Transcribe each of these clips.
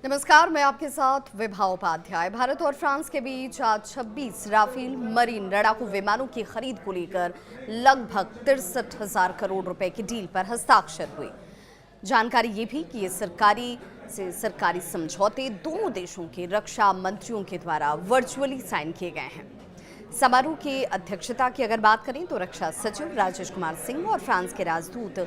नमस्कार, मैं आपके साथ विभा उपाध्याय। भारत और फ्रांस के बीच आज 26 राफेल मरीन लड़ाकू विमानों की खरीद को लेकर लगभग 63,000 करोड़ रुपए की डील पर हस्ताक्षर हुए। जानकारी ये भी कि ये सरकारी समझौते दोनों देशों के रक्षा मंत्रियों के द्वारा वर्चुअली साइन किए गए हैं। समारोह की अध्यक्षता की अगर बात करें तो रक्षा सचिव राजेश कुमार सिंह और फ्रांस के राजदूत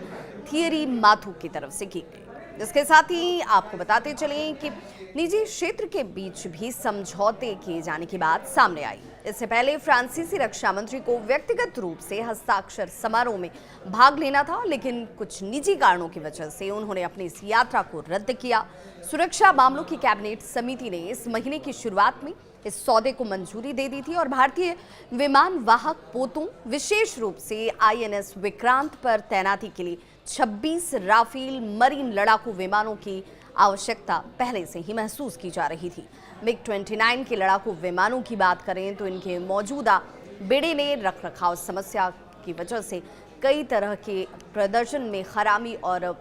थियरी माथू की तरफ से की गई। इसके साथ ही आपको बताते चलें कि निजी क्षेत्र के बीच भी समझौते किए जाने की बात सामने आई। इससे पहले फ्रांसीसी रक्षा मंत्री को व्यक्तिगत रूप से हस्ताक्षर समारोह में भाग लेना था, लेकिन कुछ निजी कारणों की वजह से उन्होंने अपनी इस यात्रा को रद्द किया। सुरक्षा मामलों की कैबिनेट समिति ने इस महीने की शुरुआत में इस सौदे को मंजूरी दे दी थी और भारतीय विमान वाहक पोतों, विशेष रूप से आईएनएस विक्रांत पर तैनाती के लिए 26 राफेल मरीन लड़ाकू विमानों की आवश्यकता पहले से ही महसूस की जा रही थी। MiG-29 के लड़ाकू विमानों की बात करें तो इनके मौजूदा बेड़े में रखरखाव समस्या की वजह से कई तरह के प्रदर्शन में खराबी और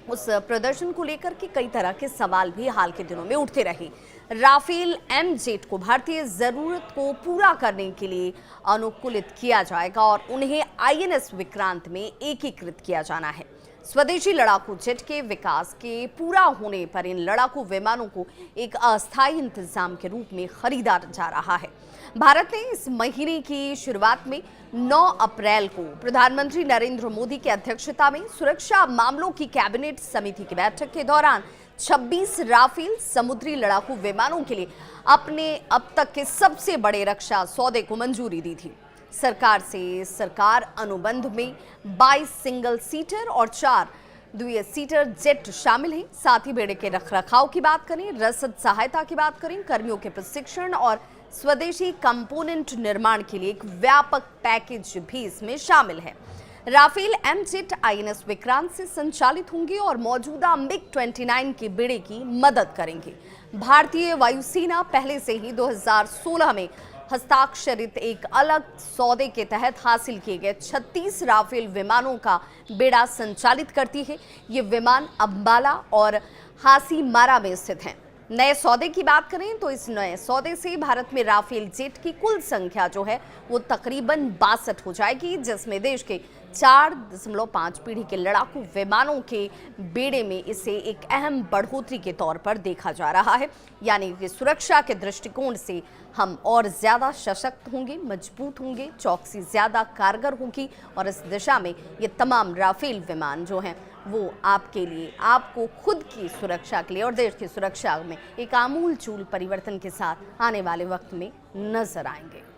उस प्रदर्शन को लेकर के कई तरह के सवाल भी हाल के दिनों में उठते रहे। राफेल एमजेट को भारतीय जरूरत को पूरा करने के लिए अनुकूलित किया जाएगा और उन्हें आईएनएस विक्रांत में एकीकृत किया जाना है। स्वदेशी लड़ाकू जेट के विकास के पूरा होने पर इन लड़ाकू विमानों को एक अस्थायी इंतजाम के रूप में खरीदा जा रहा है। भारत ने इस महीने की शुरुआत में 9 अप्रैल को प्रधानमंत्री नरेंद्र मोदी की अध्यक्षता में सुरक्षा मामलों की कैबिनेट समिति की बैठक के दौरान 26 राफेल समुद्री लड़ाकू विमानों के लिए अपने अब तक के सबसे बड़े रक्षा सौदे को मंजूरी दी थी। सरकार अनुबंध में 22 सिंगल सीटर और 4 द्वितीय सीटर जेट शामिल हैं। साथ ही बेड़े के रखरखाव की बात करें, रसद सहायता की बात करें, कर्मियों के प्रशिक्षण और स्वदेशी कंपोनेंट निर्माण के लिए एक व्यापक पैकेज भी इसमें शामिल है। राफेल एमजेट आईएनएस विक्रांत से संचालित होंगे और मौजूदा MiG-29 के बेड़े की मदद करेंगे। भारतीय वायुसेना पहले से ही 2016 में हस्ताक्षरित एक अलग सौदे के तहत हासिल किए गए 36 राफेल विमानों का बेड़ा संचालित करती है। ये विमान अंबाला और हासीमारा में स्थित हैं। नए सौदे की बात करें तो इस नए सौदे से भारत में राफेल जेट की कुल संख्या जो है वो तकरीबन 62 हो जाएगी, जिसमें देश के 4.5 पीढ़ी के लड़ाकू विमानों के बेड़े में इसे एक अहम बढ़ोतरी के तौर पर देखा जा रहा है। यानी कि सुरक्षा के दृष्टिकोण से हम और ज्यादा सशक्त होंगे, मजबूत होंगे, चौकसी ज्यादा कारगर होगी और इस दिशा में ये तमाम राफेल विमान जो हैं वो आपके लिए, आपको खुद की सुरक्षा के लिए और देश की सुरक्षा में एक आमूल चूल परिवर्तन के साथ आने वाले वक्त में नजर आएंगे।